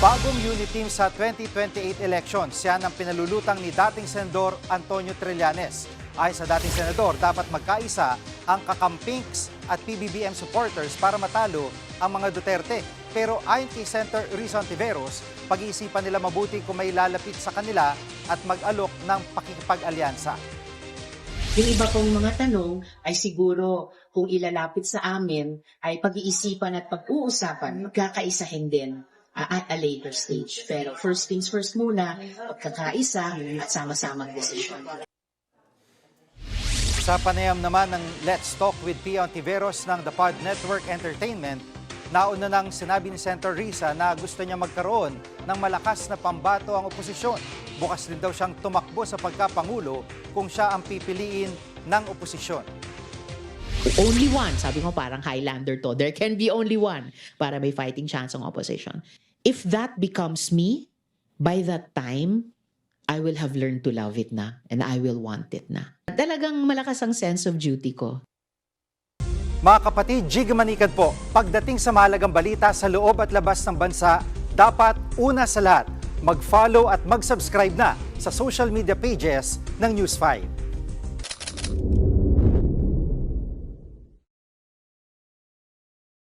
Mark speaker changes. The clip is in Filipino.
Speaker 1: Bagong unit team sa 2028 elections, yan ang pinalulutang ni dating Senador Antonio Trillanes. Ayon sa dating Senador, dapat magkaisa ang kakampinks at PBBM supporters para matalo ang mga Duterte. Pero ayon kay Senator Rizon Tiveros, pag-iisipan nila mabuti kung may lalapit sa kanila at mag-alok ng pakikipag-alyansa.
Speaker 2: Yung iba pong mga tanong ay siguro kung ilalapit sa amin ay pag-iisipan at pag-uusapan, magkakaisahin din at a later stage. Pero first things first muna, pagkakaisa at sama-samang desisyon.
Speaker 1: Sa panayam naman ng Let's Talk with Pia Ontiveros ng The Pod Network Entertainment, nauna nang sinabi ni Senator Risa na gusto niya magkaroon ng malakas na pambato ang oposisyon. Bukas din daw siyang tumakbo sa pagkapangulo kung siya ang pipiliin ng oposisyon.
Speaker 3: Only one, sabi mo parang Highlander to. There can be only one para may fighting chance ang opposition. If that becomes me, by that time, I will have learned to love it na and I will want it na. Talagang malakas ang sense of duty ko.
Speaker 1: Mga kapatid, Jig Manikad po, pagdating sa mahalagang balita sa loob at labas ng bansa, dapat una sa lahat, mag-follow at mag-subscribe na sa social media pages ng News 5.